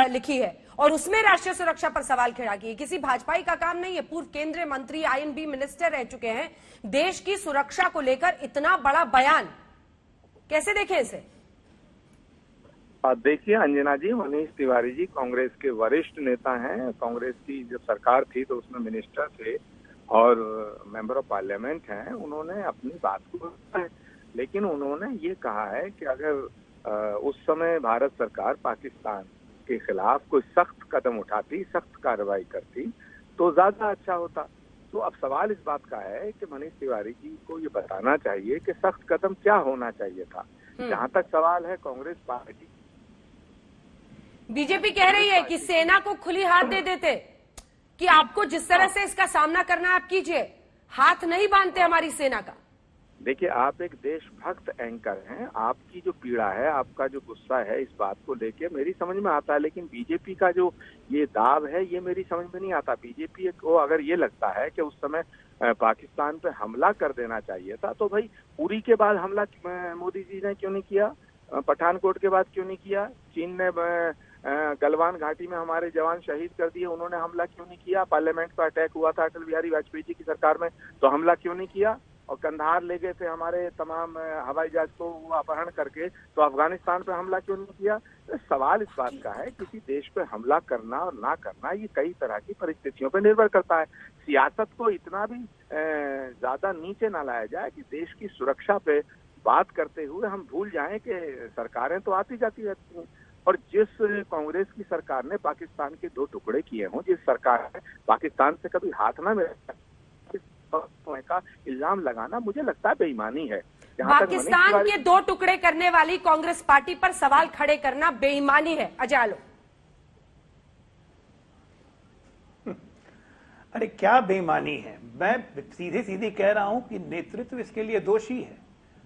लिखी है और उसमें राष्ट्रीय सुरक्षा पर सवाल खड़ा किए। किसी भाजपाई का काम नहीं है। पूर्व केंद्रीय मंत्री, INB मिनिस्टर रह चुके हैं। देश की सुरक्षा को लेकर इतना बड़ा बयान, कैसे देखें इसे? देखिए अंजना जी, मनीष तिवारी जी कांग्रेस के वरिष्ठ नेता हैं। कांग्रेस की जब सरकार थी तो उसमें मिनिस्टर थे और मेंबर ऑफ पार्लियामेंट हैं। उन्होंने अपनी बात को, लेकिन उन्होंने ये कहा है कि अगर उस समय भारत सरकार पाकिस्तान के खिलाफ कोई सख्त कदम उठाती, सख्त कार्रवाई करती तो ज्यादा अच्छा होता। तो अब सवाल इस बात का है कि मनीष तिवारी जी को ये बताना चाहिए कि सख्त कदम क्या होना चाहिए था। जहां तक सवाल है कांग्रेस पार्टी, बीजेपी कह रही है कि सेना को खुली हाथ दे देते कि आपको जिस तरह से इसका सामना करना है आप कीजिए, हाथ नहीं बांधते हमारी सेना का। देखिए, आप एक देशभक्त एंकर हैं। आपकी जो पीड़ा है, आपका जो गुस्सा है इस बात को लेके मेरी समझ में आता है, लेकिन बीजेपी का जो ये दाव है ये मेरी समझ में नहीं आता। बीजेपी को अगर ये लगता है कि उस समय पाकिस्तान पे हमला कर देना चाहिए था तो भाई उरी के बाद हमला मोदी जी ने क्यों नहीं किया? पठानकोट के बाद क्यों नहीं किया? चीन ने गलवान घाटी में हमारे जवान शहीद कर दिए, उन्होंने हमला क्यों नहीं किया? पार्लियामेंट पर अटैक हुआ था अटल बिहारी वाजपेयी जी की सरकार में, तो हमला क्यों नहीं किया? और कंधार ले गए थे हमारे तमाम हवाई जहाज को अपहरण करके, तो अफगानिस्तान पे हमला क्यों नहीं किया? तो सवाल इस बात का है, किसी देश पे हमला करना और ना करना ये कई तरह की परिस्थितियों पे निर्भर करता है। सियासत को इतना भी ज्यादा नीचे ना लाया जाए कि देश की सुरक्षा पे बात करते हुए हम भूल जाएं कि सरकारें तो आती जाती रहती हैं। और जिस कांग्रेस की सरकार ने पाकिस्तान के 2 टुकड़े किए हों, जिस सरकार ने पाकिस्तान से कभी हाथ ना मिलाया का इल्जाम लगाना मुझे लगता है बेईमानी है। पाकिस्तान के 2 टुकड़े करने वाली कांग्रेस पार्टी पर सवाल खड़े करना बेईमानी है। अजय आलोक, अरे क्या बेईमानी है? मैं सीधे कह रहा हूं कि नेतृत्व इसके लिए दोषी है।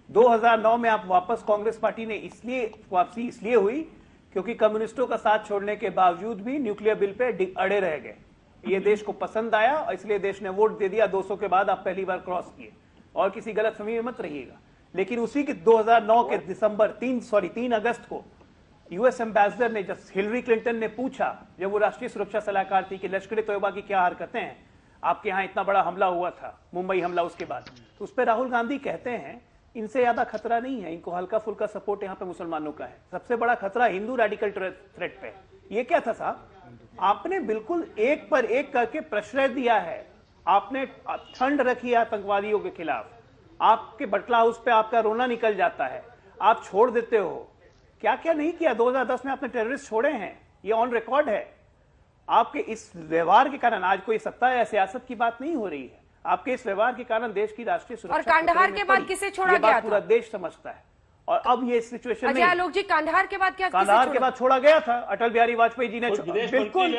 2009 में आप वापस कांग्रेस पार्टी ने वापसी इसलिए हुई क्योंकि कम्युनिस्टों का साथ छोड़ने के बावजूद भी न्यूक्लियर बिल पे अड़े रह गए। ये देश को पसंद आया और इसलिए देश ने वोट दे दिया। 200 के बाद आप पहली बार क्रॉस किए, और किसी गलतफहमी में मत रहिएगा। लेकिन उसी के 2009 के 3 अगस्त को यूएस एम्बेसडर ने, जब हिलरी क्लिंटन ने पूछा, जब वो राष्ट्रीय सुरक्षा सलाहकार थी, कि लश्कर ए तोयबा की क्या हरकतें हैं, आपके यहाँ इतना बड़ा हमला हुआ था, मुंबई हमला उसके बाद, तो उस पर राहुल गांधी कहते हैं इनसे ज्यादा खतरा नहीं है, इनको हल्का फुल्का सपोर्ट यहाँ पे मुसलमानों का है, सबसे बड़ा खतरा हिंदू रेडिकल थ्रेट पे। ये क्या था साहब? आपने बिल्कुल एक पर एक करके प्रश्रय दिया है, आपने ठंड रखी है आतंकवादियों के खिलाफ, आपके बटला हाउस पे आपका रोना निकल जाता है, आप छोड़ देते हो। क्या क्या नहीं किया? 2010 में आपने टेररिस्ट छोड़े हैं, ये ऑन रिकॉर्ड है। आपके इस व्यवहार के कारण, आज कोई सत्ता या सियासत की बात नहीं हो रही है, आपके इस व्यवहार के कारण देश की राष्ट्रीय सुरक्षा, और कांधार के बाद किसे छोड़ा गया था? पूरा देश समझता है। और अब ये सिचुएशन अजय आलोक जी, कांधार के बाद क्या? कांधार के बाद छोड़ा गया था, अटल बिहारी वाजपेयी जी ने बिल्कुल,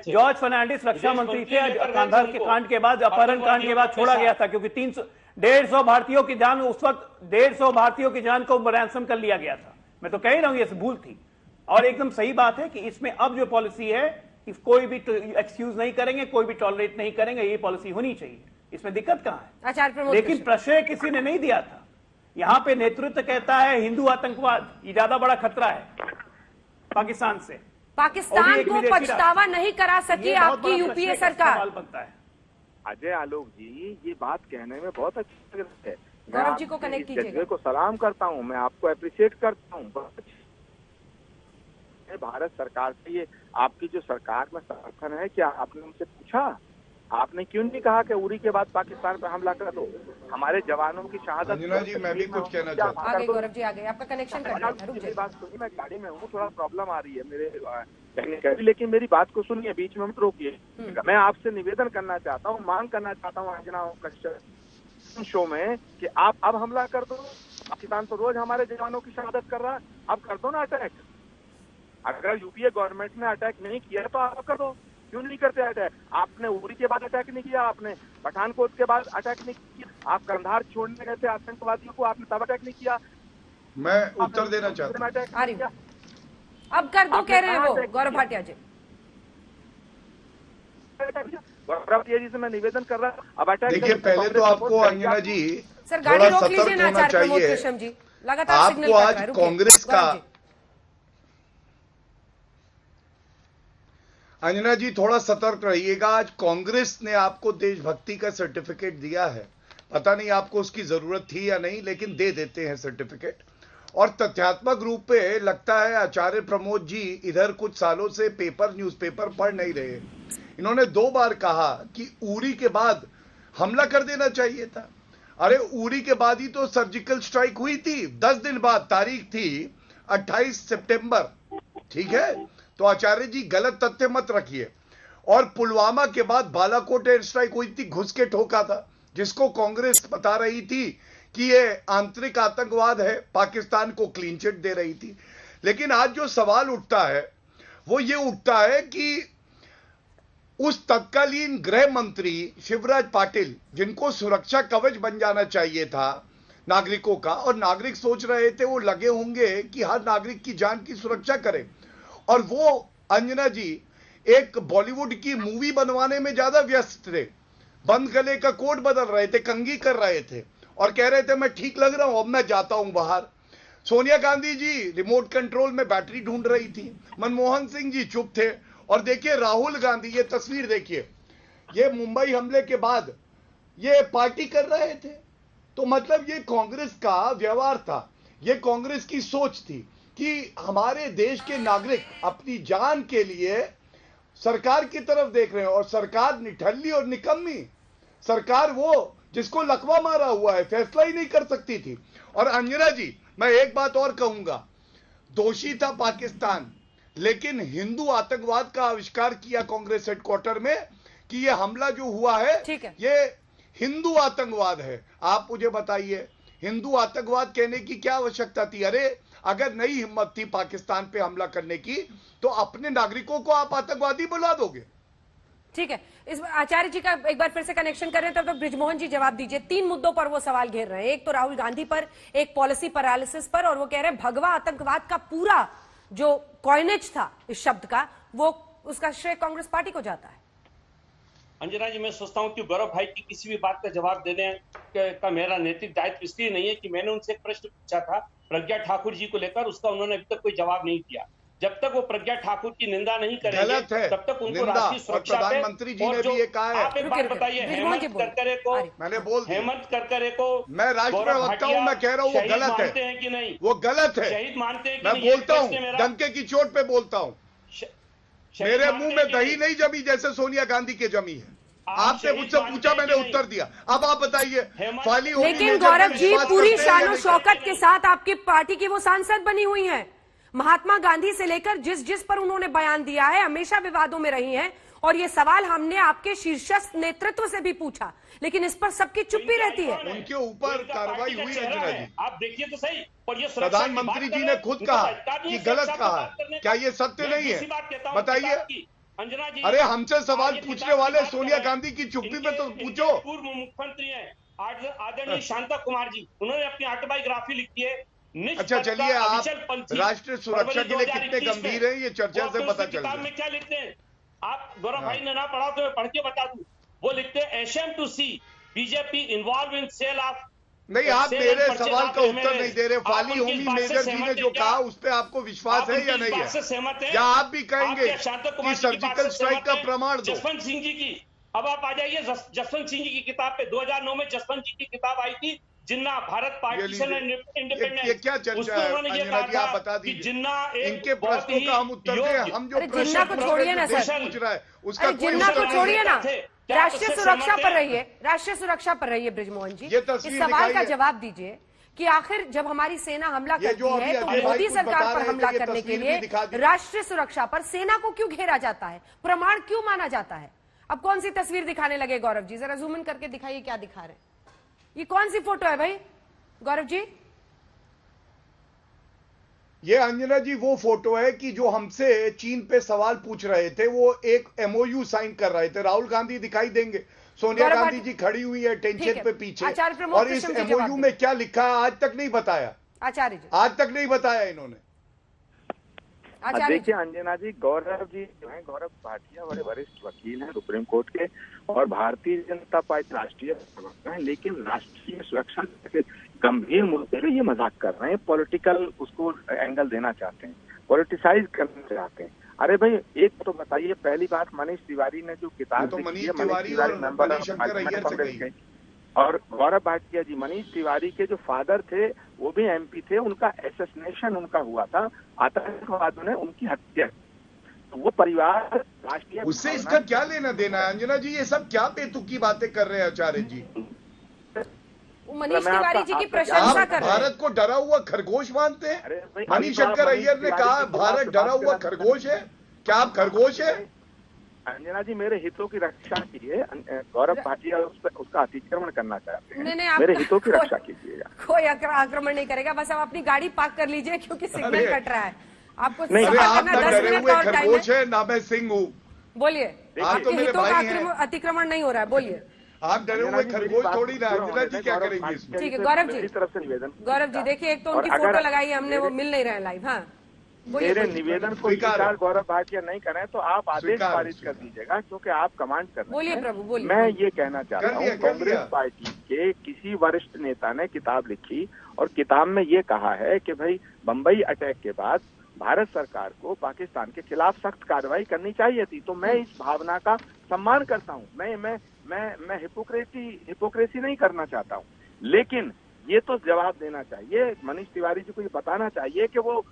जॉर्ज फर्नांडिस रक्षा मंत्री थे, कांधार के कांड के बाद, अपहरण कांड के बाद छोड़ा गया था, क्योंकि 150 भारतीयों की जान, उस वक्त 150 भारतीयों की जान को रैंसम कर लिया गया था। मैं तो कह ही रहा हूं ये भूल थी। और एकदम सही बात है कि इसमें अब जो पॉलिसी है कि कोई भी एक्सक्यूज नहीं करेंगे, कोई भी टॉलरेट नहीं करेंगे, ये पॉलिसी होनी चाहिए, इसमें दिक्कत कहां है? आचार्य प्रमोद लेकिन कृष्ण। प्रश्रय किसी ने नहीं दिया था। यहां पे नेतृत्व कहता है हिंदू आतंकवाद ये ज्यादा बड़ा खतरा है पाकिस्तान से। पाकिस्तान और भी एक को विदेशी पछतावा नहीं करा सकी ये बहुत आपकी बड़ा यूपीए प्रश्न का सरकार। सवाल बनता है। अजय आलोक जी, ये बात कहने में बहुत अच्छी लगती है। मैं गौरव जी को आपके कनेक्ट इस कीजिएगा। जज्बे को सलाम करता हूं, मैं आपको अप्रिशिएट करता हूं। भारत सरकार से ये आपकी जो सरकार में समर्थन है, क्या आपने उनसे पूछा? आपने क्यों नहीं कहा कि उरी के बाद पाकिस्तान पर हमला कर दो? हमारे जवानों की शहादत। अंजना जी, मैं भी कुछ कहना चाहता हूं। आगे गौरव जी, आगे आपका कनेक्शन कट रहा था, रुक मेरी जाइए। बात सुनिए, मैं गाड़ी में हूँ, थोड़ा प्रॉब्लम आ रही है मेरे टेक्निकली, लेकिन मेरी बात को सुनिए, बीच में मत रोकिए। मैं आपसे निवेदन करना चाहता हूँ, मांग करना चाहता हूँ अंजना ओम कश्यप शो में कि आप अब हमला कर दो। पाकिस्तान तो रोज हमारे जवानों की शहादत कर रहा है, अब कर दो ना अटैक। अगर यूपीए गवर्नमेंट ने अटैक नहीं किया तो आप कर दो, क्यों नहीं करते अटैक? आपने उरी के बाद अटैक नहीं किया, आपने पठानकोट के बाद अटैक नहीं किया, आप कंधार छोड़ने गए थे आतंकवादियों को, आपने तब अटैक नहीं किया। मैं उत्तर देना चाहता हूं। अटैक आ रही नहीं हूं। किया। अब कर दो आपने कह रहे हैं कहा वो अटैक गौरव किया। भाटिया जी। गौरव जी से मैं निवेदन कर रहा हूं, अब अटैक देखिए, पहले तो आपको अंजना जी सर गाड़ी थोड़ा रोक लीजिए सतर्क ना होना आचार्य प्रमोद चाहिए। कृष्ण जी, लगातार सिग्नल आपको कट रहा आज है, रुकिए। कांग्रेस का गौरव जी। अंजना जी थोड़ा सतर्क रहिएगा। आज कांग्रेस ने आपको देशभक्ति का सर्टिफिकेट दिया है, पता नहीं आपको उसकी जरूरत थी या नहीं, लेकिन दे देते हैं सर्टिफिकेट। और तथ्यात्मक रूप पे लगता है आचार्य प्रमोद जी इधर कुछ सालों से न्यूज़पेपर पढ़ नहीं रहे। इन्होंने 2 बार कहा कि उरी के बाद हमला कर देना चाहिए था। अरे उरी के बाद ही तो सर्जिकल स्ट्राइक हुई थी, 10 दिन बाद, तारीख थी 28 सितंबर, ठीक है? तो आचार्य जी गलत तथ्य मत रखिए। और पुलवामा के बाद बालाकोट एयर स्ट्राइक हुई थी, घुस के ठोका था, जिसको कांग्रेस बता रही थी कि ये आंतरिक आतंकवाद है, पाकिस्तान को क्लीन चिट दे रही थी। लेकिन आज जो सवाल उठता है वो ये उठता है कि उस तत्कालीन गृह मंत्री शिवराज पाटिल, जिनको सुरक्षा कवच बन जाना चाहिए था नागरिकों का, और नागरिक सोच रहे थे, वो लगे होंगे कि हर नागरिक की जान की सुरक्षा करें, और वो अंजना जी एक बॉलीवुड की मूवी बनवाने में ज्यादा व्यस्त थे। बंद गले का कोट बदल रहे थे, कंघी कर रहे थे, और कह रहे थे मैं ठीक लग रहा हूं, अब मैं जाता हूं बाहर। सोनिया गांधी जी रिमोट कंट्रोल में बैटरी ढूंढ रही थी, मनमोहन सिंह जी चुप थे। और देखिए राहुल गांधी, ये तस्वीर देखिए, ये मुंबई हमले के बाद ये पार्टी कर रहे थे। तो मतलब ये कांग्रेस का व्यवहार था, ये कांग्रेस की सोच थी कि हमारे देश के नागरिक अपनी जान के लिए सरकार की तरफ देख रहे हैं, और सरकार निठल्ली और निकम्मी, सरकार वो जिसको लकवा मारा हुआ है, फैसला ही नहीं कर सकती थी। और अंजना जी मैं एक बात और कहूंगा, दोषी था पाकिस्तान, लेकिन हिंदू आतंकवाद का आविष्कार किया कांग्रेस हेडक्वार्टर में कि ये हमला जो हुआ है, ये हिंदू आतंकवाद है। आप मुझे बताइए, हिंदू आतंकवाद कहने की क्या आवश्यकता थी? अरे अगर नई हिम्मत थी पाकिस्तान पे हमला करने की, तो अपने नागरिकों को आप आतंकवादी बुला दोगे। ठीक है, इस आचार्य जी का एक बार फिर से कनेक्शन कर रहे हैं, तब तक ब्रिजमोहन जी जवाब दीजिए। 3 मुद्दों पर वो सवाल घेर रहे हैं, एक तो राहुल गांधी पर, एक पॉलिसी पैरालिसिस पर, और वो कह रहे हैं भगवा आतंकवाद का पूरा जो कॉइनेज था इस शब्द का, वो उसका श्रेय कांग्रेस पार्टी को जाता है। अंजना जी, मैं सोचता हूं कि गौरव भाई की किसी भी बात का जवाब देने का मेरा नैतिक दायित्व इसलिए नहीं है कि मैंने उनसे एक प्रश्न पूछा था प्रज्ञा ठाकुर जी को लेकर, उसका उन्होंने अभी तक कोई जवाब नहीं दिया। जब तक वो प्रज्ञा ठाकुर की निंदा नहीं करेंगे तब तक उनको राष्ट्रीय सुरक्षा पे, प्रधानमंत्री जी ने भी ये कहा है। आप एक बात बताइए, हेमंत करकरे को, मैंने बोल दिया, हेमंत करकरे को मैं राष्ट्रीय प्रवक्ता हूं, मैं कह रहा हूं वो गलत मानते हैं कि नहीं? वो गलत है, शहीद मानते हैं कि मैं नहीं? बोलता हूं, डंके की चोट पे बोलता हूं, मेरे मुंह में दही नहीं जमी जैसे सोनिया गांधी के जमी है। आपसे मुझसे पूछा, मैंने उत्तर दिया, अब आप बताइए। लेकिन गौरव जी पूरी शान शौकत के साथ आपकी पार्टी की वो सांसद बनी हुई हैं, महात्मा गांधी से लेकर जिस पर उन्होंने बयान दिया है हमेशा विवादों में रही हैं, और ये सवाल हमने आपके शीर्षस्थ नेतृत्व से भी पूछा, लेकिन इस पर सबकी चुप्पी रहती है। उनके ऊपर कार्रवाई हुई अंजना जी, आप देखिए तो सही। और ये प्रधानमंत्री जी ने खुद कहा कि गलत कहा, क्या ये सत्य नहीं है? बताइए अंजना जी। अरे हमसे सवाल पूछने वाले सोनिया गांधी की चुप्पी पे तो पूछो। पूर्व मुख्यमंत्री हैं आदरणीय शांता कुमार जी, उन्होंने अपनी ऑटोबायोग्राफी लिखी है। अच्छा चलिए, आप राष्ट्रीय सुरक्षा के लिए कितने गंभीर हैं ये चर्चा से पता चल किताब में क्या लिखते हैं? आप गौरव भाई ने ना पढ़ा तो मैं पढ़ के बता दूं। वो लिखते हैं ashamed to see BJP involve in sale of. नहीं, आप मेरे सवाल का उत्तर नहीं दे रहे। फाली होमी मेजर जी ने जो कहा उस पर आपको विश्वास है या नहीं है? या आप भी कहेंगे कि सर्जिकल स्ट्राइक का प्रमाण दो? जसवंत सिंह जी की, अब आप आ जाइए जसवंत सिंह जी की किताब पे। 2009 में जसवंत जी की किताब आई थी, जिन्ना भारत पार्टीशन एंड इंडिपेंडेंस। ये क्या चर्चा है अंजना जी, आप बता दीजिए। जिन्ना इनके प्रश्नों का हम उत्तर दें। हम जो जिन्ना को छोड़िए ना सर, पूछ रहा है उसका जिन्ना को छोड़िए ना, राष्ट्रीय सुरक्षा पर रहिए, राष्ट्रीय सुरक्षा पर रहिए ब्रिजमोहन जी। इस सवाल का जवाब दीजिए कि आखिर जब हमारी सेना हमला करती है तो मोदी सरकार पर हमला करने के लिए राष्ट्रीय सुरक्षा पर सेना को क्यों घेरा जाता है, प्रमाण क्यों माना जाता है? अब कौन सी तस्वीर दिखाने लगे गौरव जी? जरा जूम इन करके दिखाइए क्या दिखा रहे हैं। ये कौन सी फोटो है भाई गौरव जी? ये अंजना जी वो फोटो है कि जो हमसे चीन पे सवाल पूछ रहे थे, वो एक एमओयू साइन कर रहे थे। राहुल गांधी दिखाई देंगे, सोनिया गांधी जी खड़ी हुई है टेंशन पे पीछे, और इस एमओयू में क्या लिखा है आज तक नहीं बताया। आचार्य जी आज तक नहीं बताया इन्होंने। देखिए अंजना जी, गौरव जी जो है, गौरव भाटिया बड़े वरिष्ठ वकील हैं सुप्रीम कोर्ट के और भारतीय जनता पार्टी राष्ट्रीय प्रवक्ता हैं, लेकिन राष्ट्रीय सुरक्षा के गंभीर मुद्दे पे ये मजाक कर रहे हैं, पॉलिटिकल उसको एंगल देना चाहते हैं, पॉलिटिसाइज करना चाहते हैं। अरे भाई एक तो बताइए, पहली बात मनीष तिवारी ने जो किताब तो मनीष तिवारी और और गौरव भाटिया जी, मनीष तिवारी के जो फादर थे वो भी एमपी थे, उनका एसेसिनेशन उनका हुआ था, आतंकवादियों ने उनकी हत्या। तो वो परिवार राष्ट्रीय, उससे इसका क्या लेना देना है अंजना जी? ये सब क्या बेतुकी बातें कर रहे हैं आचार्य जी? मनीष तिवारी जी की प्रशंसा कर रहे हैं। भारत को डरा हुआ खरगोश मानते हैं? मणिशंकर अय्यर ने कहा भारत डरा हुआ खरगोश है। क्या आप खरगोश है? अंजना जी मेरे हितों की रक्षा कीजिए। गौरव भाटिया उसका अतिक्रमण करना चाहते हैं, नहीं, मेरे हितों की रक्षा कीजिएगा। कोई आक्रमण नहीं करेगा, बस आप अपनी गाड़ी पार्क कर लीजिए क्योंकि सिग्नल कट रहा है। आपको नहीं, आप ना डरे हुए खरगोश है ना मैं सिंह हूँ। बोलिए, आपके हितों का अतिक्रमण नहीं हो रहा है, बोलिए। आप डरे हुए खरगोश थोड़ी ना। अंजना जी क्या करेंगे इसमें? ठीक है गौरव जी, तरफ से निवेदन। गौरव जी देखिए, एक तो उनकी फोटो लगाई हमने, वो मिल नहीं रहे लाइव। हाँ मेरे निवेदन को स्वीकार गौरव भाटिया नहीं करें तो आप आदेश पारित कर दीजिएगा, क्योंकि आप कमांड कर रहे हैं। बोलिए प्रभु, बोलिए। मैं ये कहना चाहता हूँ, कांग्रेस पार्टी के किसी वरिष्ठ नेता ने किताब लिखी और किताब में ये कहा है कि भाई बम्बई अटैक के बाद भारत सरकार को पाकिस्तान के खिलाफ सख्त कार्रवाई करनी चाहिए थी। तो मैं इस भावना का सम्मान करता हूँ, मैं हिपोक्रेसी नहीं करना चाहता हूँ, लेकिन ये तो जवाब देना चाहिए, मनीष तिवारी जी को ये बताना चाहिए कि वो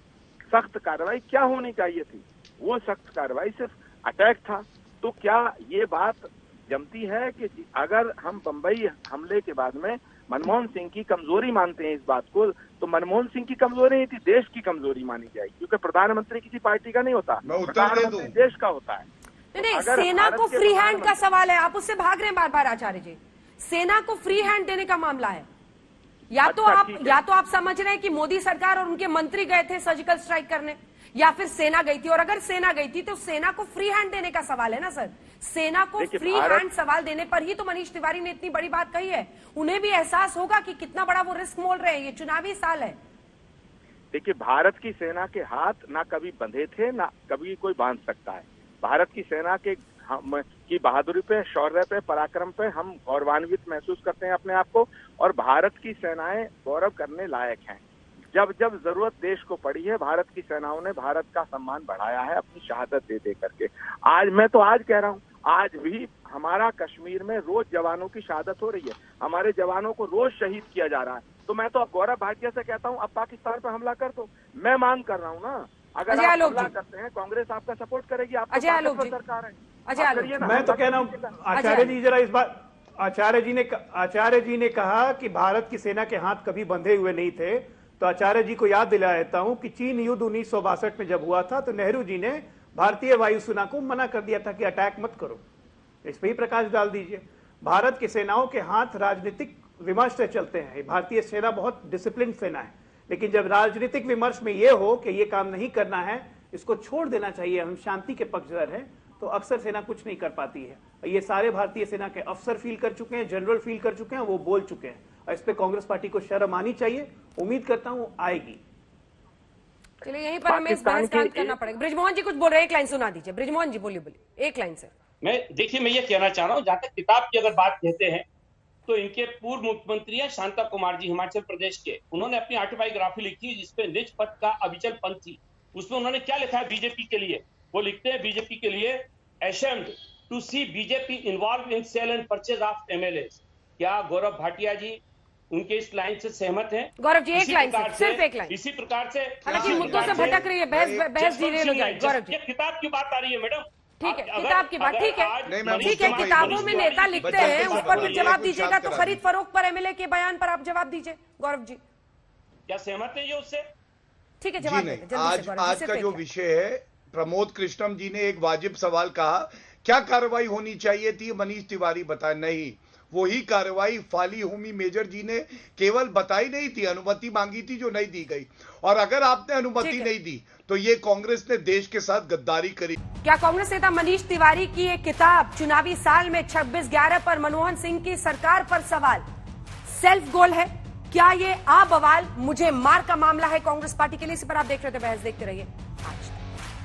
सख्त कार्रवाई क्या होनी चाहिए थी। वो सख्त कार्रवाई सिर्फ अटैक था। तो क्या ये बात जमती है कि अगर हम बंबई हमले के बाद में मनमोहन सिंह की कमजोरी मानते हैं इस बात को, तो मनमोहन सिंह की कमजोरी नहीं थी, देश की कमजोरी मानी जाएगी, क्योंकि प्रधानमंत्री किसी पार्टी का नहीं होता, प्रधानमंत्री देश का होता है। नहीं, सेना को फ्री हैंड का सवाल है, आप उससे भाग रहे हैं बार बार आचार्य जी। सेना को फ्री हैंड देने का मामला है। या तो आप समझ रहे हैं कि मोदी सरकार और उनके मंत्री गए थे सर्जिकल स्ट्राइक करने, या फिर सेना गई थी, और अगर सेना गई थी तो सेना को फ्री हैंड देने का सवाल है ना सर। सेना को फ्री हैंड सवाल देने पर ही तो मनीष तिवारी ने इतनी बड़ी बात कही है। उन्हें भी एहसास होगा कि कितना बड़ा वो रिस्क मोल रहे हैं, ये चुनावी साल है। देखिए, भारत की सेना के हाथ ना कभी बंधे थे ना कभी कोई बांध सकता है। भारत की सेना की बहादुरी पे, शौर्य पे, पराक्रम पे हम गौरवान्वित महसूस करते हैं अपने आप को, और भारत की सेनाएं गौरव करने लायक हैं। जब जब जरूरत देश को पड़ी है, भारत की सेनाओं ने भारत का सम्मान बढ़ाया है अपनी शहादत दे करके। मैं तो आज कह रहा हूँ, आज भी हमारा कश्मीर में रोज जवानों की शहादत हो रही है, हमारे जवानों को रोज शहीद किया जा रहा है। तो मैं तो अब गौरव भाटिया से कहता हूँ, अब पाकिस्तान पर हमला कर दो। मैं मांग कर रहा हूँ ना, अगर आप हमला करते हैं कांग्रेस आपका सपोर्ट करेगी, आपको सरकार है। मैं तो कह रहा हूँ आचार्य जी, जरा इस बात, आचार्य जी ने कहा कि भारत की सेना के हाथ कभी बंधे हुए नहीं थे। तो आचार्य जी को याद दिला देता हूं कि चीन युद्ध 1962 में जब हुआ था तो नेहरू जी ने भारतीय वायुसेना को मना कर दिया था कि अटैक मत करो। इस पर ही प्रकाश डाल दीजिए। भारत की सेनाओं के हाथ राजनीतिक विमर्श से चलते हैं। भारतीय सेना बहुत डिसिप्लिन सेना है, लेकिन जब राजनीतिक विमर्श में यह हो कि यह काम नहीं करना है, इसको छोड़ देना चाहिए, हम शांति के पक्षधर हैं, तो अक्सर सेना कुछ नहीं कर पाती है। ये सारे भारतीय सेना के अफसर फील कर चुके हैं, जनरल फील कर चुके हैं, वो बोल चुके हैं। इस पे कांग्रेस पार्टी को शर्म आनी चाहिए। उम्मीद करता हूं आएगी। चलिए यहीं पर हमें इस बहस का अंत करना पड़ेगा। ब्रिजमोहन जी कुछ बोल रहे हैं, एक लाइन सुना दीजिए। ब्रिजमोहन जी बोलिए एक लाइन से। मैं ये कहना चाह रहा हूं, जहां तक किताब की अगर बात कहते हैं तो इनके पूर्व मुख्यमंत्री हैं शांता कुमार जी, हिमाचल प्रदेश के। उन्होंने अपनी ऑटोबायोग्राफी लिखी जिसपे निज पद का अविचल पंथ थी। उसमें उन्होंने क्या लिखा है बीजेपी के लिए? वो लिखते हैं बीजेपी के लिए, ashamed to see BJP involved in sale and purchase of MLAs। क्या गौरव भाटिया जी उनके इस लाइन से सहमत हैं? गौरव जी एक लाइन से, सिर्फ एक लाइन। इसी प्रकार से हालांकि मुद्दों से भटक रही है, बहस धीरे हो जाएगी। गौरव जी किताब की बात आ रही है मैडम, ठीक है, किताब की बात ठीक है, ठीक है। किताबों में नेता लिखते हैं, उस पर फिर जवाब दीजिएगा, तो खरीद फरोख्त पर एमएलए के बयान पर आप जवाब दीजिए। गौरव जी क्या सहमत है ये उससे? ठीक है, जवाब नहीं। आज का जो विषय है, प्रमोद कृष्णम जी ने एक वाजिब सवाल कहा, क्या कार्रवाई होनी चाहिए थी? मनीष तिवारी बताए नहीं, वही कार्रवाई फाली होमी मेजर जी ने केवल बताई नहीं थी, अनुमति मांगी थी जो नहीं दी गई। और अगर आपने अनुमति नहीं दी तो ये कांग्रेस ने देश के साथ गद्दारी करी। क्या कांग्रेस नेता मनीष तिवारी की एक किताब चुनावी साल में 26/11 पर मनमोहन सिंह की सरकार पर सवाल सेल्फ गोल है? क्या ये आ बवाल मुझे मार का मामला है कांग्रेस पार्टी के लिए? इसी पर आप देख रहे थे बहस, देखते रहिए।